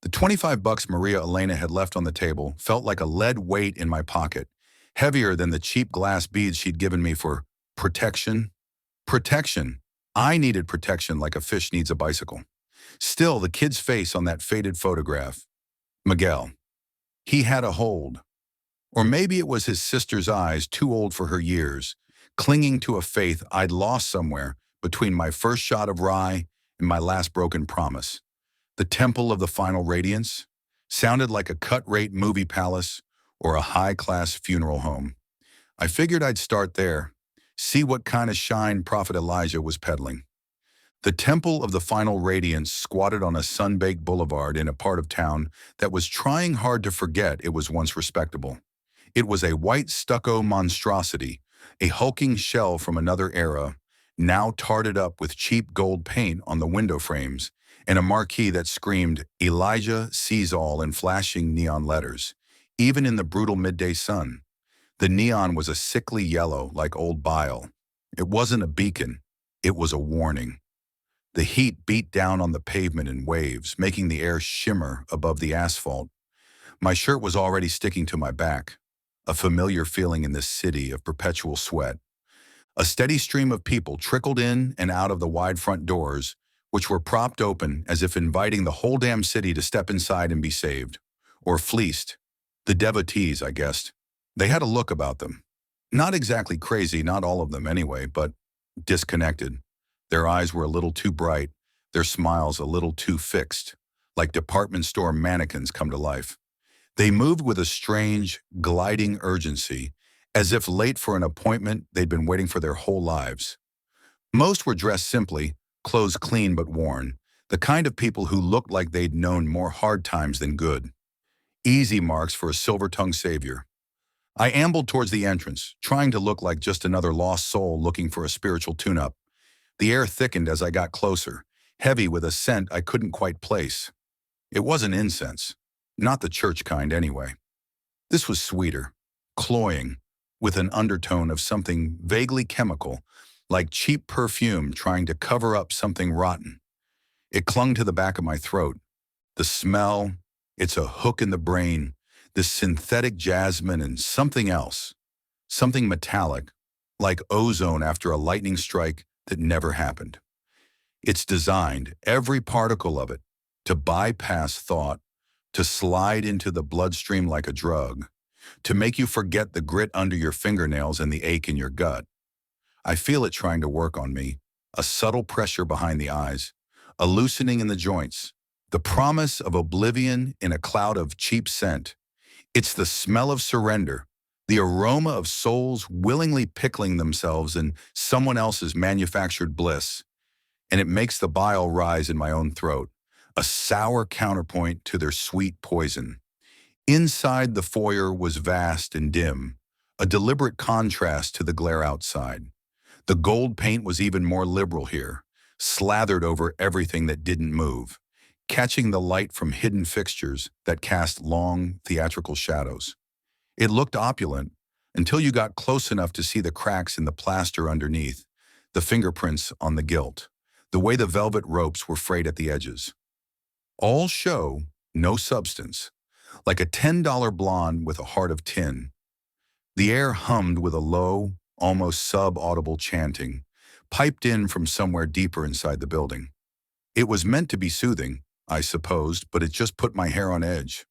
The 25 bucks Maria Elena had left on the table felt like a lead weight in my pocket, heavier than the cheap glass beads she'd given me for protection. Protection. I needed protection like a fish needs a bicycle. Still, the kid's face on that faded photograph. Miguel. He had a hold. Or maybe it was his sister's eyes, too old for her years, clinging to a faith I'd lost somewhere between my first shot of rye and my last broken promise. The Temple of the Final Radiance sounded like a cut-rate movie palace or a high-class funeral home. I figured I'd start there, see what kind of shine Prophet Elijah was peddling. The Temple of the Final Radiance squatted on a sun-baked boulevard in a part of town that was trying hard to forget it was once respectable. It was a white-stucco monstrosity, a hulking shell from another era, now tarted up with cheap gold paint on the window frames, and a marquee that screamed, "Elijah sees all" in flashing neon letters, even in the brutal midday sun. The neon was a sickly yellow like old bile. It wasn't a beacon, it was a warning. The heat beat down on the pavement in waves, making the air shimmer above the asphalt. My shirt was already sticking to my back, a familiar feeling in this city of perpetual sweat. A steady stream of people trickled in and out of the wide front doors, which were propped open as if inviting the whole damn city to step inside and be saved. Or fleeced. The devotees, I guessed. They had a look about them. Not exactly crazy, not all of them anyway, but disconnected. Their eyes were a little too bright, their smiles a little too fixed, like department store mannequins come to life. They moved with a strange, gliding urgency, as if late for an appointment they'd been waiting for their whole lives. Most were dressed simply, clothes clean but worn, the kind of people who looked like they'd known more hard times than good. Easy marks for a silver-tongued savior. I ambled towards the entrance, trying to look like just another lost soul looking for a spiritual tune-up. The air thickened as I got closer, heavy with a scent I couldn't quite place. It wasn't incense, not the church kind anyway. This was sweeter, cloying, with an undertone of something vaguely chemical, like cheap perfume trying to cover up something rotten. It clung to the back of my throat. The smell, it's a hook in the brain, this synthetic jasmine and something else, something metallic, like ozone after a lightning strike that never happened. It's designed, every particle of it, to bypass thought, to slide into the bloodstream like a drug, to make you forget the grit under your fingernails and the ache in your gut. I feel it trying to work on me, a subtle pressure behind the eyes, a loosening in the joints, the promise of oblivion in a cloud of cheap scent. It's the smell of surrender, the aroma of souls willingly pickling themselves in someone else's manufactured bliss, and it makes the bile rise in my own throat, a sour counterpoint to their sweet poison. Inside the foyer was vast and dim, a deliberate contrast to the glare outside. The gold paint was even more liberal here, slathered over everything that didn't move, catching the light from hidden fixtures that cast long, theatrical shadows. It looked opulent until you got close enough to see the cracks in the plaster underneath, the fingerprints on the gilt, the way the velvet ropes were frayed at the edges. All show, no substance, like a $10 blonde with a heart of tin. The air hummed with a low, almost sub-audible chanting, piped in from somewhere deeper inside the building. It was meant to be soothing, I supposed, but it just put my hair on edge.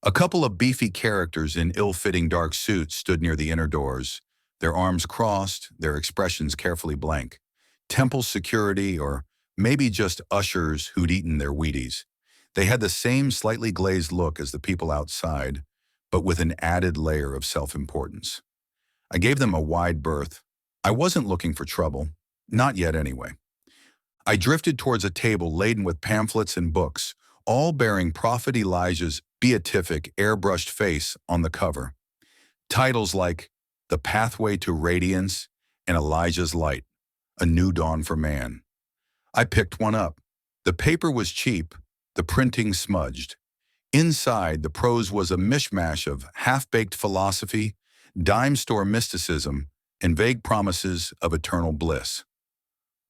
A couple of beefy characters in ill-fitting dark suits stood near the inner doors, their arms crossed, their expressions carefully blank. Temple security, or maybe just ushers who'd eaten their Wheaties. They had the same slightly glazed look as the people outside, but with an added layer of self-importance. I gave them a wide berth. I wasn't looking for trouble, not yet anyway. I drifted towards a table laden with pamphlets and books, all bearing Prophet Elijah's beatific, airbrushed face on the cover. Titles like The Pathway to Radiance and Elijah's Light, A New Dawn for Man. I picked one up. The paper was cheap, the printing smudged. Inside, the prose was a mishmash of half-baked philosophy, dime store mysticism, and vague promises of eternal bliss.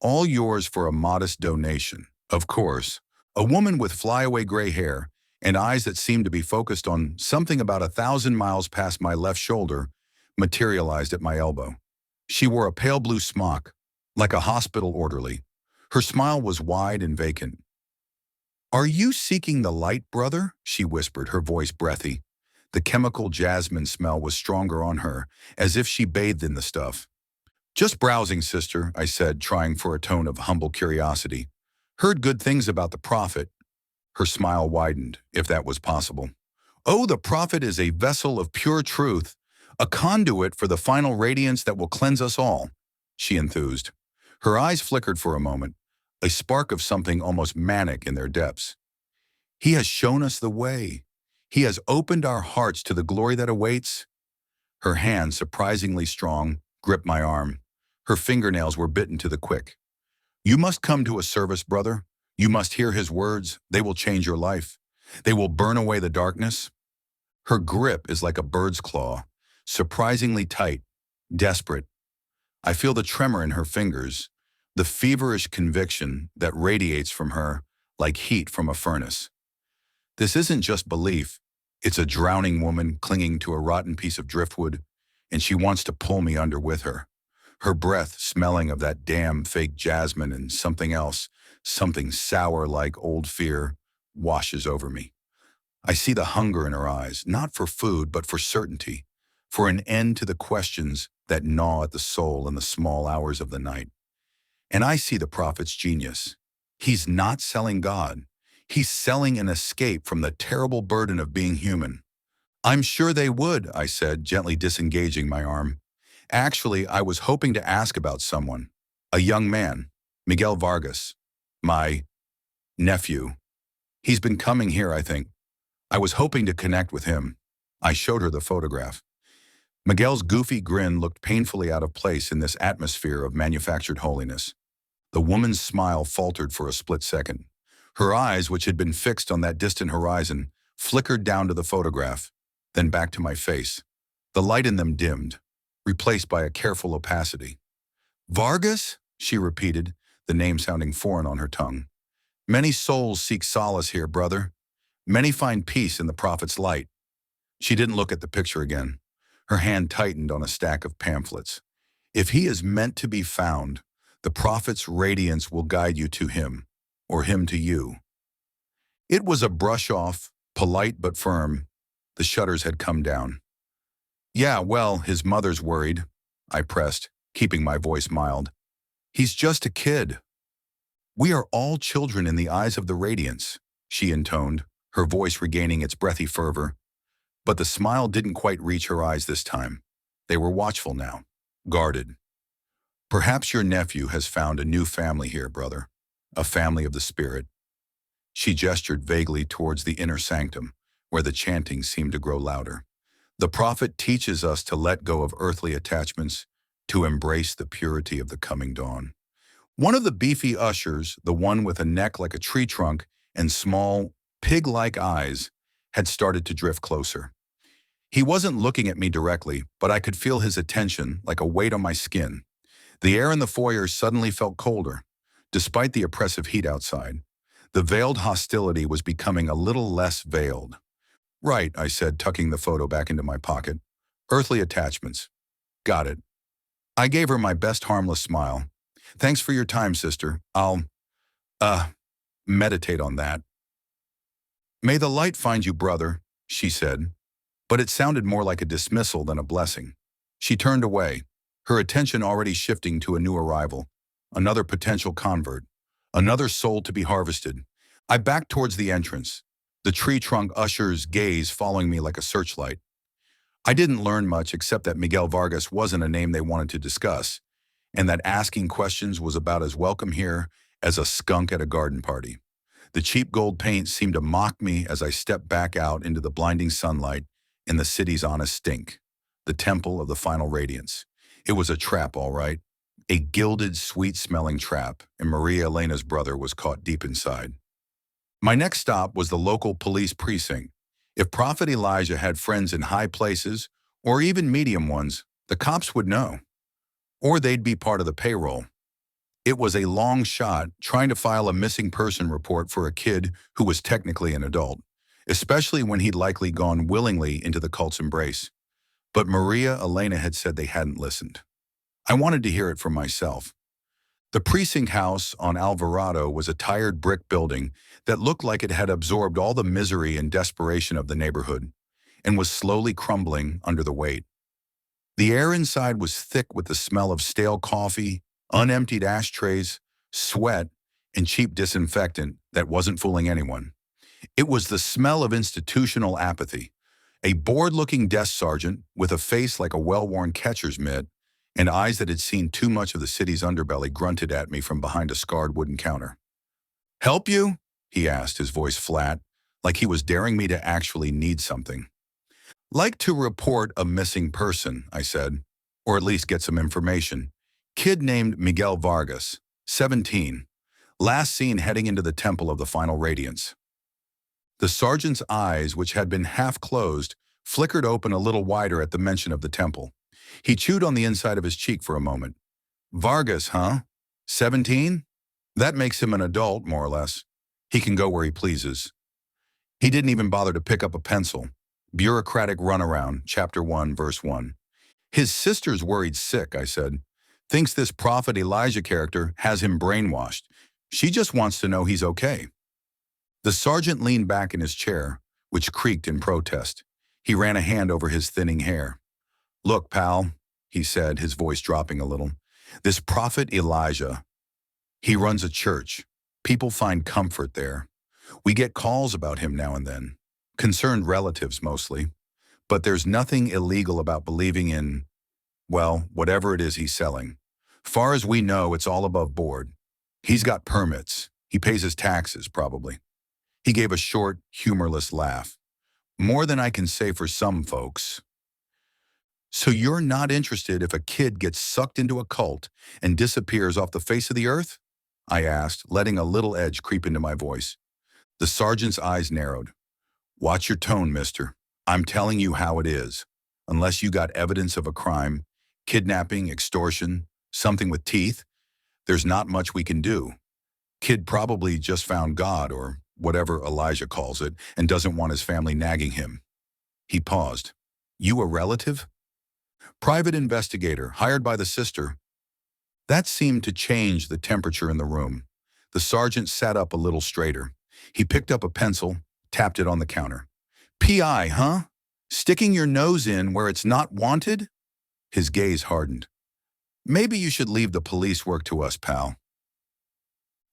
All yours for a modest donation, of course. A woman with flyaway gray hair and eyes that seemed to be focused on something about 1,000 miles past my left shoulder materialized at my elbow. She wore a pale blue smock, like a hospital orderly. Her smile was wide and vacant. "Are you seeking the light, brother?" she whispered, her voice breathy. The chemical jasmine smell was stronger on her, as if she bathed in the stuff. "Just browsing, sister," I said, trying for a tone of humble curiosity. "Heard good things about the prophet." Her smile widened, if that was possible. "Oh, the prophet is a vessel of pure truth, a conduit for the final radiance that will cleanse us all," she enthused. Her eyes flickered for a moment, a spark of something almost manic in their depths. "He has shown us the way. He has opened our hearts to the glory that awaits." Her hand, surprisingly strong, gripped my arm. Her fingernails were bitten to the quick. "You must come to a service, brother. You must hear his words. They will change your life. They will burn away the darkness." Her grip is like a bird's claw, surprisingly tight, desperate. I feel the tremor in her fingers, the feverish conviction that radiates from her like heat from a furnace. This isn't just belief. It's a drowning woman clinging to a rotten piece of driftwood, and she wants to pull me under with her. Her breath smelling of that damn fake jasmine and something else, something sour like old fear, washes over me. I see the hunger in her eyes, not for food, but for certainty, for an end to the questions that gnaw at the soul in the small hours of the night. And I see the prophet's genius. He's not selling God. He's selling an escape from the terrible burden of being human. "I'm sure they would," I said, gently disengaging my arm. "Actually, I was hoping to ask about someone. A young man, Miguel Vargas. My nephew. He's been coming here, I think. I was hoping to connect with him." I showed her the photograph. Miguel's goofy grin looked painfully out of place in this atmosphere of manufactured holiness. The woman's smile faltered for a split second. Her eyes, which had been fixed on that distant horizon, flickered down to the photograph, then back to my face. The light in them dimmed, replaced by a careful opacity. "Vargas?" she repeated, the name sounding foreign on her tongue. "Many souls seek solace here, brother. Many find peace in the prophet's light." She didn't look at the picture again. Her hand tightened on a stack of pamphlets. "If he is meant to be found, the prophet's radiance will guide you to him, or him to you." It was a brush-off, polite but firm. The shutters had come down. "Yeah, well, his mother's worried," I pressed, keeping my voice mild. "He's just a kid." "We are all children in the eyes of the radiance," she intoned, her voice regaining its breathy fervor. But the smile didn't quite reach her eyes this time. They were watchful now, guarded. "Perhaps your nephew has found a new family here, brother. A family of the spirit." She gestured vaguely towards the inner sanctum, where the chanting seemed to grow louder. "The prophet teaches us to let go of earthly attachments, to embrace the purity of the coming dawn." One of the beefy ushers, the one with a neck like a tree trunk and small, pig-like eyes, had started to drift closer. He wasn't looking at me directly, but I could feel his attention like a weight on my skin. The air in the foyer suddenly felt colder, despite the oppressive heat outside. The veiled hostility was becoming a little less veiled. "Right," I said, tucking the photo back into my pocket. "Earthly attachments. Got it." I gave her my best harmless smile. "Thanks for your time, sister. I'll, meditate on that." "May the light find you, brother," she said, but it sounded more like a dismissal than a blessing. She turned away, her attention already shifting to a new arrival, another potential convert, another soul to be harvested. I backed towards the entrance, the tree trunk usher's gaze following me like a searchlight. I didn't learn much except that Miguel Vargas wasn't a name they wanted to discuss, and that asking questions was about as welcome here as a skunk at a garden party. The cheap gold paint seemed to mock me as I stepped back out into the blinding sunlight in the city's honest stink, the temple of the Final Radiance. It was a trap, all right. A gilded, sweet-smelling trap, and Maria Elena's brother was caught deep inside. My next stop was the local police precinct. If Prophet Elijah had friends in high places, or even medium ones, the cops would know. Or they'd be part of the payroll. It was a long shot trying to file a missing person report for a kid who was technically an adult. especially when he'd likely gone willingly into the cult's embrace. But Maria Elena had said they hadn't listened. I wanted to hear it for myself. The precinct house on Alvarado was a tired brick building that looked like it had absorbed all the misery and desperation of the neighborhood and was slowly crumbling under the weight. The air inside was thick with the smell of stale coffee, unemptied ashtrays, sweat, and cheap disinfectant that wasn't fooling anyone. It was the smell of institutional apathy. A bored-looking desk sergeant with a face like a well-worn catcher's mitt and eyes that had seen too much of the city's underbelly grunted at me from behind a scarred wooden counter. "Help you?" he asked, his voice flat, like he was daring me to actually need something. "Like to report a missing person," I said, "or at least get some information. Kid named Miguel Vargas, 17. Last seen heading into the temple of the Final Radiance." The sergeant's eyes, which had been half closed, flickered open a little wider at the mention of the temple. He chewed on the inside of his cheek for a moment. "Vargas, huh? 17? That makes him an adult, more or less. He can go where he pleases." He didn't even bother to pick up a pencil. Bureaucratic runaround, Chapter 1, Verse 1. "His sister's worried sick," I said. "Thinks this Prophet Elijah character has him brainwashed. She just wants to know he's okay." The sergeant leaned back in his chair, which creaked in protest. He ran a hand over his thinning hair. "Look, pal," he said, his voice dropping a little. "This Prophet Elijah, he runs a church. People find comfort there. We get calls about him now and then. Concerned relatives mostly. But there's nothing illegal about believing in, well, whatever it is he's selling. Far as we know, it's all above board. He's got permits. He pays his taxes, probably." He gave a short, humorless laugh. "More than I can say for some folks." "So you're not interested if a kid gets sucked into a cult and disappears off the face of the earth?" I asked, letting a little edge creep into my voice. The sergeant's eyes narrowed. "Watch your tone, mister. I'm telling you how it is. Unless you got evidence of a crime, kidnapping, extortion, something with teeth, there's not much we can do. Kid probably just found God, or whatever Elijah calls it, and doesn't want his family nagging him." He paused. "You a relative?" "Private investigator, hired by the sister." That seemed to change the temperature in the room. The sergeant sat up a little straighter. He picked up a pencil, tapped it on the counter. "PI, huh? Sticking your nose in where it's not wanted?" His gaze hardened. "Maybe you should leave the police work to us, pal."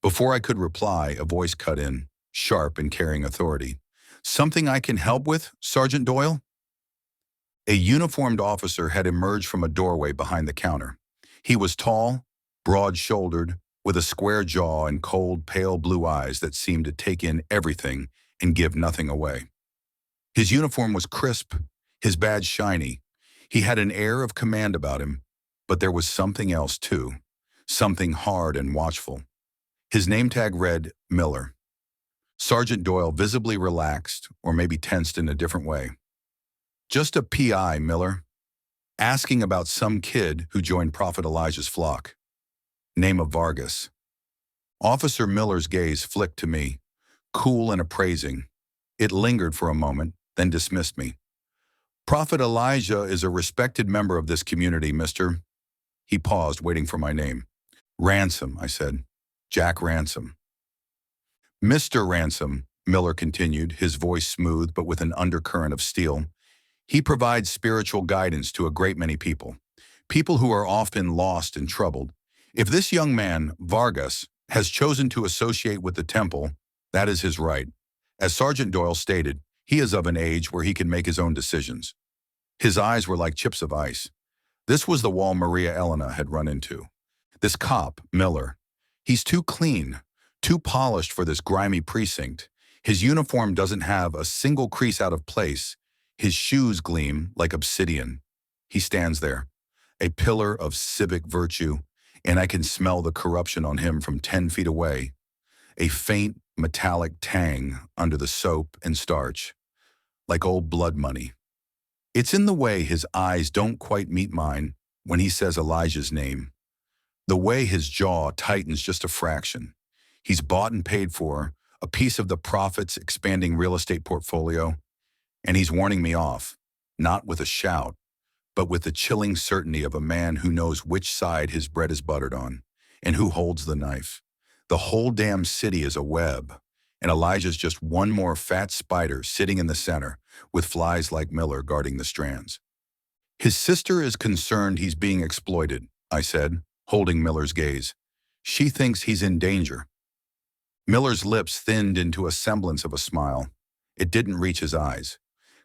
Before I could reply, a voice cut in, sharp and carrying authority. "Something I can help with, Sergeant Doyle?" A uniformed officer had emerged from a doorway behind the counter. He was tall, broad-shouldered, with a square jaw and cold, pale blue eyes that seemed to take in everything and give nothing away. His uniform was crisp, his badge shiny. He had an air of command about him, but there was something else too, something hard and watchful. His name tag read Miller. Sergeant Doyle visibly relaxed, or maybe tensed in a different way. "Just a PI, Miller. Asking about some kid who joined Prophet Elijah's flock. Name of Vargas." Officer Miller's gaze flicked to me, cool and appraising. It lingered for a moment, then dismissed me. "Prophet Elijah is a respected member of this community, mister." He paused, waiting for my name. "Ransom," I said. "Jack Ransom." "Mr. Ransom," Miller continued, his voice smooth but with an undercurrent of steel. "He provides spiritual guidance to a great many people. People who are often lost and troubled. If this young man, Vargas, has chosen to associate with the temple, that is his right. As Sergeant Doyle stated, he is of an age where he can make his own decisions." His eyes were like chips of ice. This was the wall Maria Elena had run into. This cop, Miller, he's too clean, too polished for this grimy precinct. His uniform doesn't have a single crease out of place. His shoes gleam like obsidian. He stands there, a pillar of civic virtue, and I can smell the corruption on him from 10 feet away. A faint, metallic tang under the soap and starch, like old blood money. It's in the way his eyes don't quite meet mine when he says Elijah's name. The way his jaw tightens just a fraction. He's bought and paid for, a piece of the profits expanding real estate portfolio, and he's warning me off, not with a shout, but with the chilling certainty of a man who knows which side his bread is buttered on and who holds the knife. The whole damn city is a web, and Elijah's just one more fat spider sitting in the center, with flies like Miller guarding the strands. His sister is concerned he's being exploited, I said, holding Miller's gaze. She thinks he's in danger. Miller's lips thinned into a semblance of a smile. It didn't reach his eyes.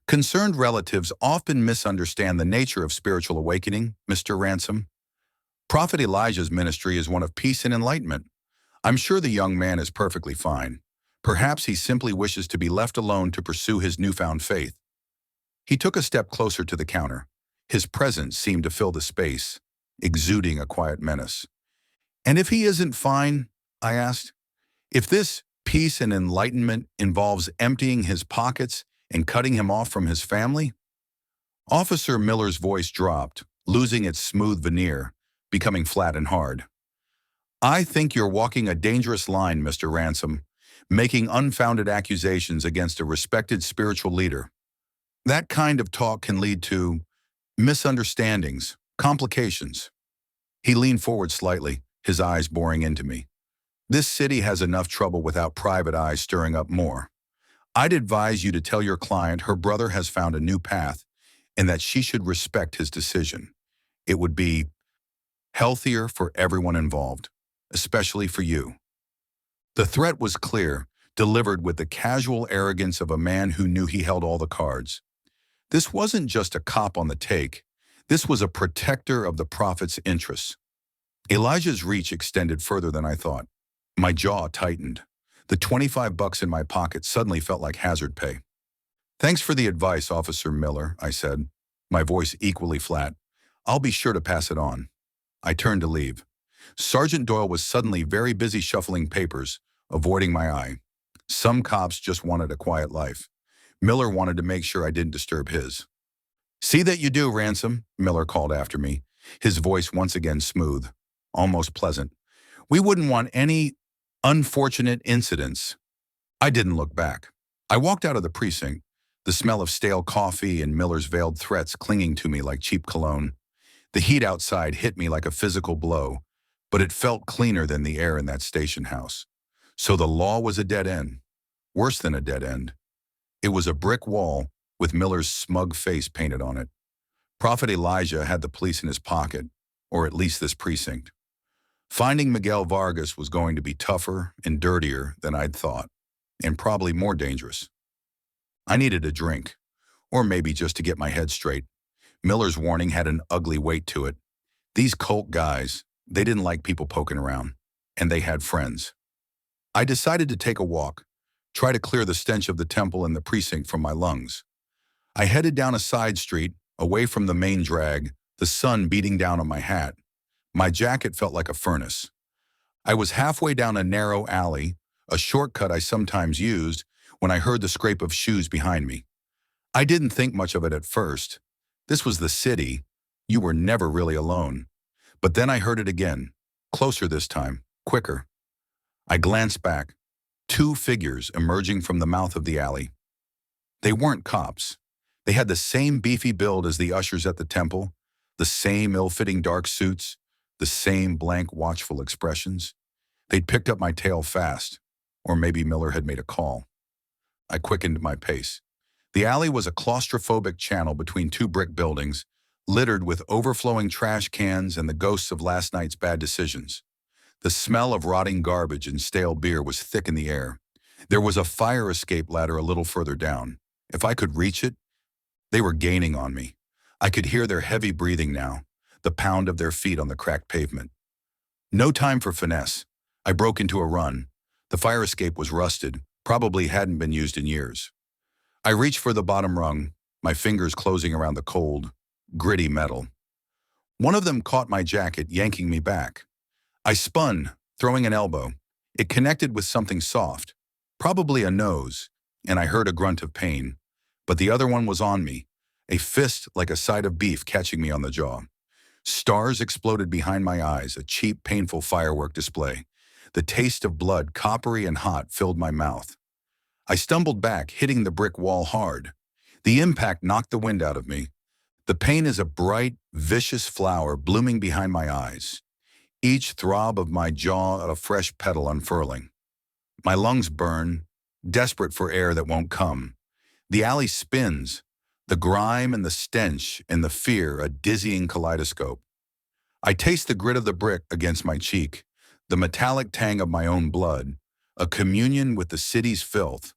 Concerned relatives often misunderstand the nature of spiritual awakening, Mr. Ransom. Prophet Elijah's ministry is one of peace and enlightenment. I'm sure the young man is perfectly fine. Perhaps he simply wishes to be left alone to pursue his newfound faith. He took a step closer to the counter. His presence seemed to fill the space, exuding a quiet menace. And if he isn't fine, I asked, if this peace and enlightenment involves emptying his pockets and cutting him off from his family? Officer Miller's voice dropped, losing its smooth veneer, becoming flat and hard. I think you're walking a dangerous line, Mr. Ransom, making unfounded accusations against a respected spiritual leader. That kind of talk can lead to misunderstandings, complications. He leaned forward slightly, his eyes boring into me. This city has enough trouble without private eyes stirring up more. I'd advise you to tell your client her brother has found a new path and that she should respect his decision. It would be healthier for everyone involved, especially for you. The threat was clear, delivered with the casual arrogance of a man who knew he held all the cards. This wasn't just a cop on the take. This was a protector of the prophet's interests. Elijah's reach extended further than I thought. My jaw tightened. The $25 in my pocket suddenly felt like hazard pay. Thanks for the advice, Officer Miller, I said, my voice equally flat. I'll be sure to pass it on. I turned to leave. Sergeant Doyle was suddenly very busy shuffling papers, avoiding my eye. Some cops just wanted a quiet life. Miller wanted to make sure I didn't disturb his. See that you do, Ransom, Miller called after me, his voice once again smooth, almost pleasant. We wouldn't want any unfortunate incidents. I didn't look back. I walked out of the precinct, the smell of stale coffee and Miller's veiled threats clinging to me like cheap cologne. The heat outside hit me like a physical blow, but it felt cleaner than the air in that station house. So the law was a dead end. Worse than a dead end. It was a brick wall with Miller's smug face painted on it. Prophet Elijah had the police in his pocket, or at least this precinct. Finding Miguel Vargas was going to be tougher and dirtier than I'd thought, and probably more dangerous. I needed a drink, or maybe just to get my head straight. Miller's warning had an ugly weight to it. These cult guys, they didn't like people poking around, and they had friends. I decided to take a walk, try to clear the stench of the temple and the precinct from my lungs. I headed down a side street, away from the main drag, the sun beating down on my hat. My jacket felt like a furnace. I was halfway down a narrow alley, a shortcut I sometimes used, when I heard the scrape of shoes behind me. I didn't think much of it at first. This was the city. You were never really alone. But then I heard it again, closer this time, quicker. I glanced back. 2 figures emerging from the mouth of the alley. They weren't cops. They had the same beefy build as the ushers at the temple, the same ill-fitting dark suits, the same blank, watchful expressions. They'd picked up my tail fast, or maybe Miller had made a call. I quickened my pace. The alley was a claustrophobic channel between 2 brick buildings, littered with overflowing trash cans and the ghosts of last night's bad decisions. The smell of rotting garbage and stale beer was thick in the air. There was a fire escape ladder a little further down. If I could reach it, they were gaining on me. I could hear their heavy breathing now, the pound of their feet on the cracked pavement. No time for finesse. I broke into a run. The fire escape was rusted, probably hadn't been used in years. I reached for the bottom rung, my fingers closing around the cold, gritty metal. One of them caught my jacket, yanking me back. I spun, throwing an elbow. It connected with something soft, probably a nose, and I heard a grunt of pain. But the other one was on me, a fist like a side of beef catching me on the jaw. Stars exploded behind my eyes, a cheap, painful firework display. The taste of blood, coppery and hot, filled my mouth. I stumbled back, hitting the brick wall hard. The impact knocked the wind out of me. The pain is a bright, vicious flower blooming behind my eyes. Each throb of my jaw a fresh petal unfurling. My lungs burn, desperate for air that won't come. The alley spins, the grime and the stench and the fear a dizzying kaleidoscope. I taste the grit of the brick against my cheek, the metallic tang of my own blood, a communion with the city's filth.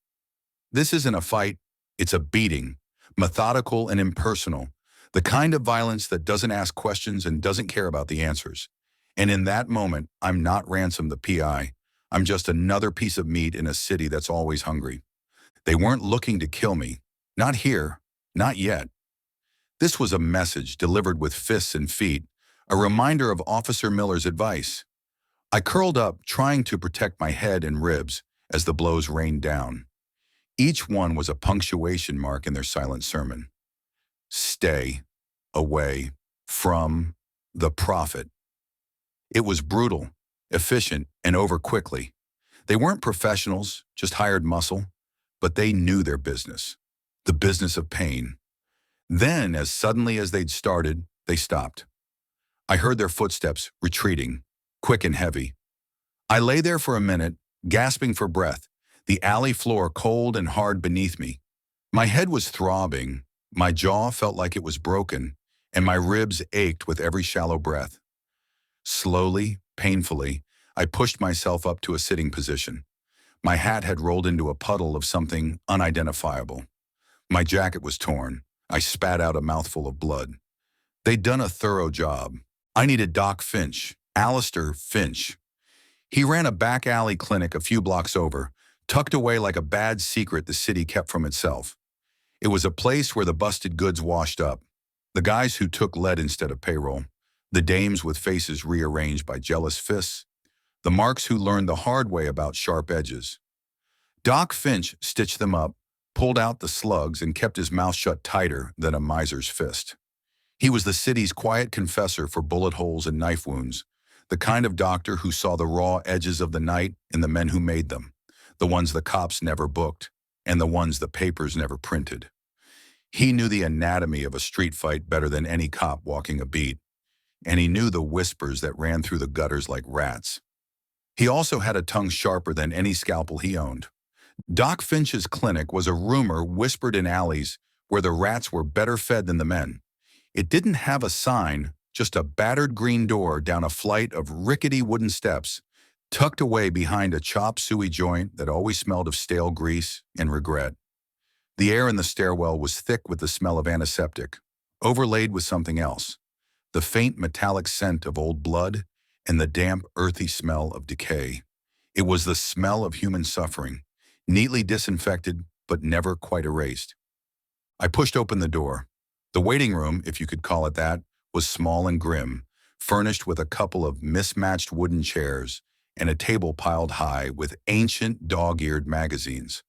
This isn't a fight, it's a beating, methodical and impersonal, the kind of violence that doesn't ask questions and doesn't care about the answers. And in that moment, I'm not Ransom the PI. I'm just another piece of meat in a city that's always hungry. They weren't looking to kill me. Not here. Not yet. This was a message delivered with fists and feet, a reminder of Officer Miller's advice. I curled up, trying to protect my head and ribs as the blows rained down. Each one was a punctuation mark in their silent sermon. Stay away from the prophet. It was brutal, efficient, and over quickly. They weren't professionals, just hired muscle, but they knew their business, the business of pain. Then, as suddenly as they'd started, they stopped. I heard their footsteps retreating, quick and heavy. I lay there for a minute, gasping for breath, the alley floor cold and hard beneath me. My head was throbbing, my jaw felt like it was broken, and my ribs ached with every shallow breath. Slowly, painfully, I pushed myself up to a sitting position. My hat had rolled into a puddle of something unidentifiable. My jacket was torn. I spat out a mouthful of blood. They'd done a thorough job. I needed Doc Finch, Alistair Finch. He ran a back alley clinic a few blocks over, tucked away like a bad secret the city kept from itself. It was a place where the busted goods washed up, the guys who took lead instead of payroll, the dames with faces rearranged by jealous fists, the marks who learned the hard way about sharp edges. Doc Finch stitched them up, pulled out the slugs, and kept his mouth shut tighter than a miser's fist. He was the city's quiet confessor for bullet holes and knife wounds, the kind of doctor who saw the raw edges of the night in the men who made them, the ones the cops never booked, and the ones the papers never printed. He knew the anatomy of a street fight better than any cop walking a beat, and he knew the whispers that ran through the gutters like rats. He also had a tongue sharper than any scalpel he owned. Doc Finch's clinic was a rumor whispered in alleys where the rats were better fed than the men. It didn't have a sign, just a battered green door down a flight of rickety wooden steps, tucked away behind a chop suey joint that always smelled of stale grease and regret. The air in the stairwell was thick with the smell of antiseptic, overlaid with something else, the faint metallic scent of old blood and the damp, earthy smell of decay. It was the smell of human suffering, neatly disinfected but never quite erased. I pushed open the door. The waiting room, if you could call it that, was small and grim, furnished with a couple of mismatched wooden chairs and a table piled high with ancient dog-eared magazines.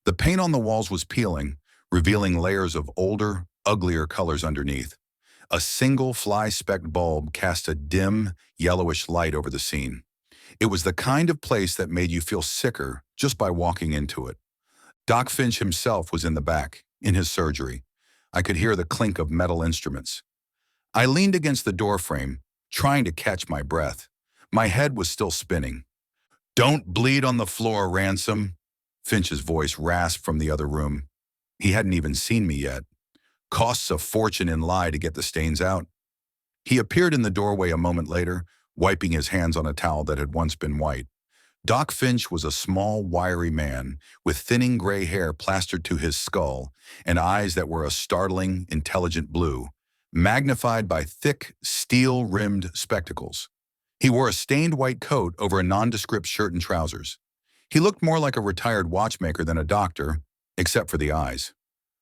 The paint on the walls was peeling, revealing layers of older, uglier colors underneath. A single fly-specked bulb cast a dim, yellowish light over the scene. It was the kind of place that made you feel sicker just by walking into it. Doc Finch himself was in the back, in his surgery. I could hear the clink of metal instruments. I leaned against the doorframe, trying to catch my breath. My head was still spinning. "Don't bleed on the floor, Ransom," Finch's voice rasped from the other room. He hadn't even seen me yet. Costs a fortune in lye to get the stains out. He appeared in the doorway a moment later, wiping his hands on a towel that had once been white. Doc Finch was a small, wiry man with thinning gray hair plastered to his skull and eyes that were a startling, intelligent blue, magnified by thick, steel-rimmed spectacles. He wore a stained white coat over a nondescript shirt and trousers. He looked more like a retired watchmaker than a doctor, except for the eyes.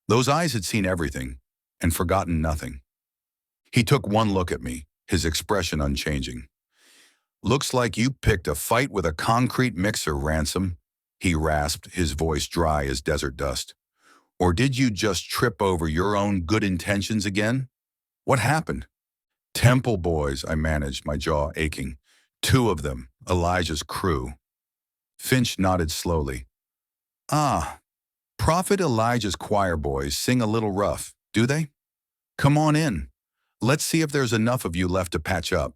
Those eyes had seen everything and forgotten nothing. He took one look at me, his expression unchanging. "Looks like you picked a fight with a concrete mixer, Ransom," he rasped, his voice dry as desert dust. "Or did you just trip over your own good intentions again? What happened?" "Temple boys," I managed, my jaw aching. 2 of them, Elijah's crew. Finch nodded slowly. Ah, Prophet Elijah's choir boys sing a little rough, do they? Come on in. Let's see if there's enough of you left to patch up.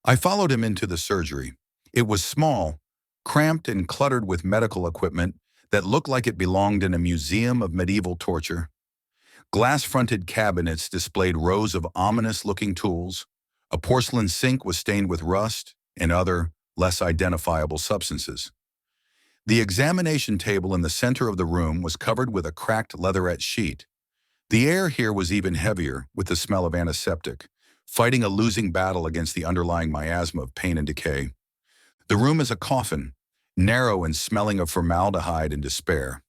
I followed him into the surgery. It was small, cramped and cluttered with medical equipment that looked like it belonged in a museum of medieval torture. Glass-fronted cabinets displayed rows of ominous-looking tools. A porcelain sink was stained with rust and other, less identifiable substances. The examination table in the center of the room was covered with a cracked leatherette sheet. The air here was even heavier, with the smell of antiseptic, fighting a losing battle against the underlying miasma of pain and decay. The room is a coffin, narrow and smelling of formaldehyde and despair.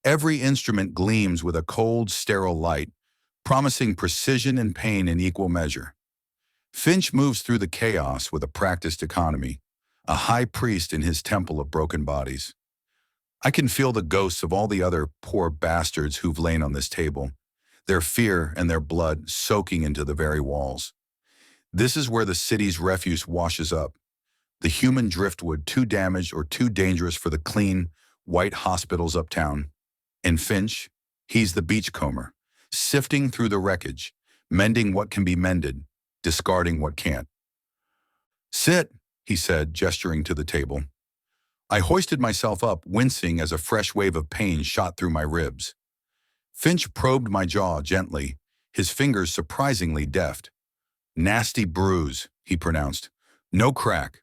Every instrument gleams with a cold, sterile light, promising precision and pain in equal measure. Finch moves through the chaos with a practiced economy, a high priest in his temple of broken bodies. I can feel the ghosts of all the other poor bastards who've lain on this table, their fear and their blood soaking into the very walls. This is where the city's refuse washes up, the human driftwood too damaged or too dangerous for the clean, white hospitals uptown. And Finch, he's the beachcomber, sifting through the wreckage, mending what can be mended, discarding what can't. Sit, he said, gesturing to the table. I hoisted myself up, wincing as a fresh wave of pain shot through my ribs. Finch probed my jaw gently, his fingers surprisingly deft. Nasty bruise, he pronounced. No crack.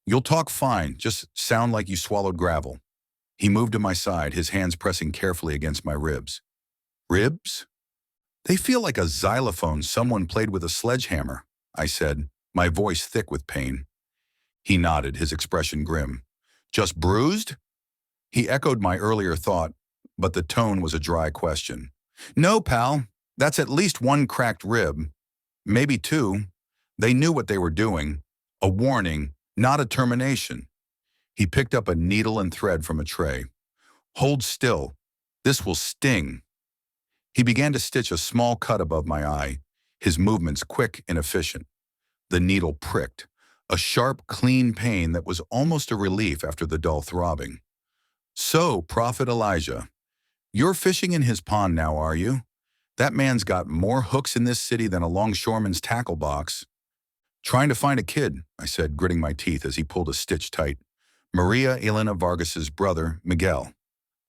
You'll talk fine, just sound like you swallowed gravel. He moved to my side, his hands pressing carefully against my ribs. Ribs? They feel like a xylophone someone played with a sledgehammer, I said, my voice thick with pain. He nodded, his expression grim. Just bruised? He echoed my earlier thought, but the tone was a dry question. No, pal, that's at least 1 cracked rib. Maybe 2. They knew what they were doing. A warning, not a termination. He picked up a needle and thread from a tray. Hold still. This will sting. He began to stitch a small cut above my eye, his movements quick and efficient. The needle pricked, a sharp, clean pain that was almost a relief after the dull throbbing. So, Prophet Elijah, you're fishing in his pond now, are you? That man's got more hooks in this city than a longshoreman's tackle box. Trying to find a kid, I said, gritting my teeth as he pulled a stitch tight. Maria Elena Vargas's brother, Miguel.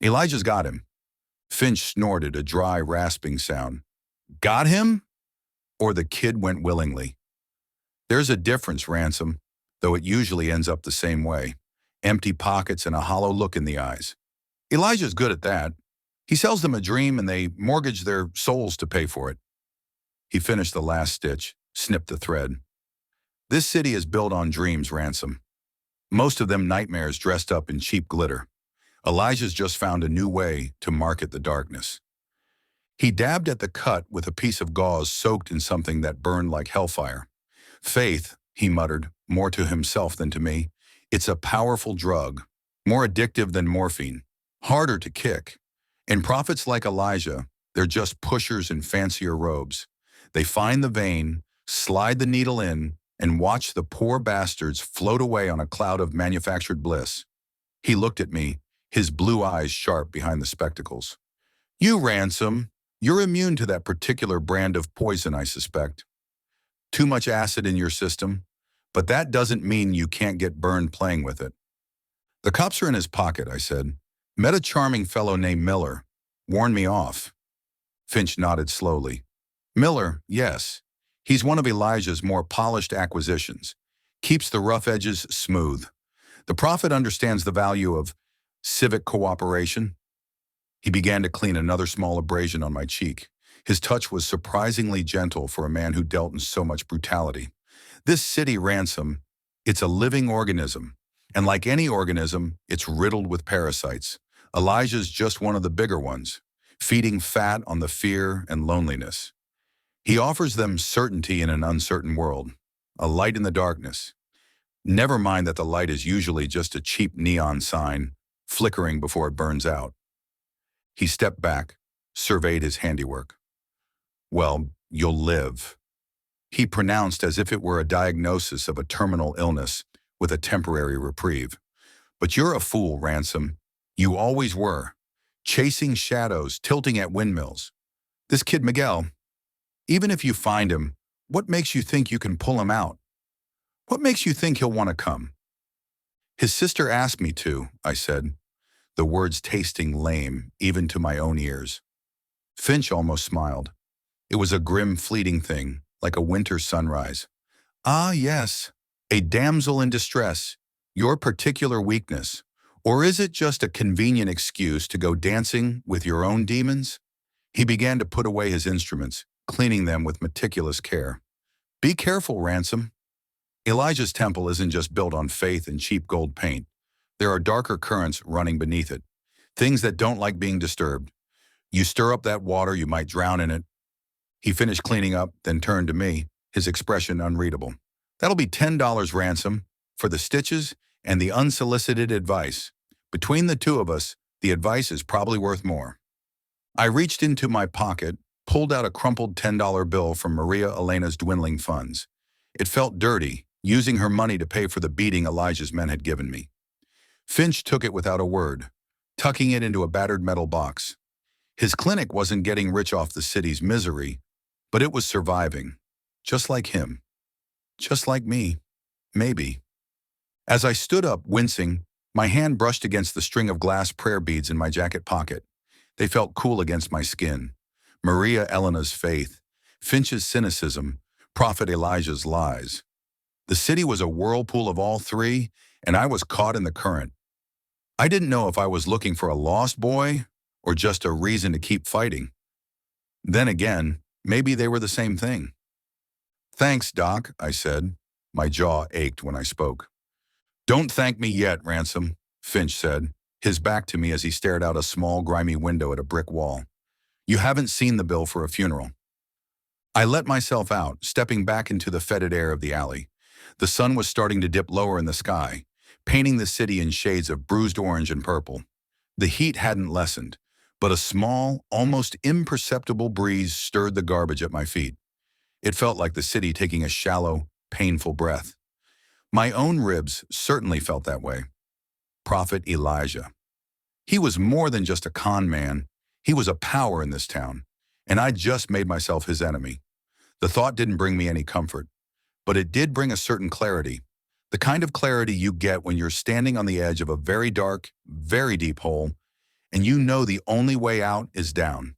Elijah's got him. Finch snorted, a dry, rasping sound. Got him? Or the kid went willingly. There's a difference, Ransom, though it usually ends up the same way. Empty pockets and a hollow look in the eyes. Elijah's good at that. He sells them a dream and they mortgage their souls to pay for it. He finished the last stitch, snipped the thread. This city is built on dreams, Ransom. Most of them nightmares dressed up in cheap glitter. Elijah's just found a new way to market the darkness. He dabbed at the cut with a piece of gauze soaked in something that burned like hellfire. Faith, he muttered, more to himself than to me. It's a powerful drug, more addictive than morphine, harder to kick. And prophets like Elijah, they're just pushers in fancier robes. They find the vein, slide the needle in, and watch the poor bastards float away on a cloud of manufactured bliss. He looked at me, his blue eyes sharp behind the spectacles. You, Ransom, you're immune to that particular brand of poison, I suspect. Too much acid in your system, but that doesn't mean you can't get burned playing with it. The cops are in his pocket, I said. Met a charming fellow named Miller. Warned me off. Finch nodded slowly. Miller, yes. He's one of Elijah's more polished acquisitions. Keeps the rough edges smooth. The prophet understands the value of civic cooperation. He began to clean another small abrasion on my cheek. His touch was surprisingly gentle for a man who dealt in so much brutality. This city, Ransom, it's a living organism. And like any organism, it's riddled with parasites. Elijah's just one of the bigger ones, feeding fat on the fear and loneliness. He offers them certainty in an uncertain world, a light in the darkness. Never mind that the light is usually just a cheap neon sign, flickering before it burns out. He stepped back, surveyed his handiwork. Well, you'll live. he pronounced as if it were a diagnosis of a terminal illness with a temporary reprieve. But you're a fool, Ransom. You always were. Chasing shadows, tilting at windmills. This kid Miguel, even if you find him, what makes you think you can pull him out? What makes you think he'll want to come? His sister asked me to, I said, the words tasting lame even to my own ears. Finch almost smiled. It was a grim, fleeting thing, like a winter sunrise. Ah, yes, a damsel in distress, your particular weakness. Or is it just a convenient excuse to go dancing with your own demons? He began to put away his instruments, cleaning them with meticulous care. Be careful, Ransom. Elijah's temple isn't just built on faith and cheap gold paint. There are darker currents running beneath it, things that don't like being disturbed. You stir up that water, you might drown in it. He finished cleaning up, then turned to me, his expression unreadable. That'll be $10, Ransom, for the stitches and the unsolicited advice. Between the two of us, the advice is probably worth more. I reached into my pocket, pulled out a crumpled $10 bill from Maria Elena's dwindling funds. It felt dirty, using her money to pay for the beating Elijah's men had given me. Finch took it without a word, tucking it into a battered metal box. His clinic wasn't getting rich off the city's misery, but it was surviving. Just like him. Just like me. Maybe. As I stood up, wincing, my hand brushed against the string of glass prayer beads in my jacket pocket. They felt cool against my skin. Maria Elena's faith, Finch's cynicism, Prophet Elijah's lies. The city was a whirlpool of all three, and I was caught in the current. I didn't know if I was looking for a lost boy or just a reason to keep fighting. Then again, maybe they were the same thing. Thanks, Doc, I said. My jaw ached when I spoke. Don't thank me yet, Ransom, Finch said, his back to me as he stared out a small, grimy window at a brick wall. You haven't seen the bill for a funeral. I let myself out, stepping back into the fetid air of the alley. The sun was starting to dip lower in the sky, painting the city in shades of bruised orange and purple. The heat hadn't lessened, but a small, almost imperceptible breeze stirred the garbage at my feet. It felt like the city taking a shallow, painful breath. My own ribs certainly felt that way. Prophet Elijah. He was more than just a con man. He was a power in this town, and I just made myself his enemy. The thought didn't bring me any comfort, but it did bring a certain clarity, the kind of clarity you get when you're standing on the edge of a very dark, very deep hole, and you know the only way out is down.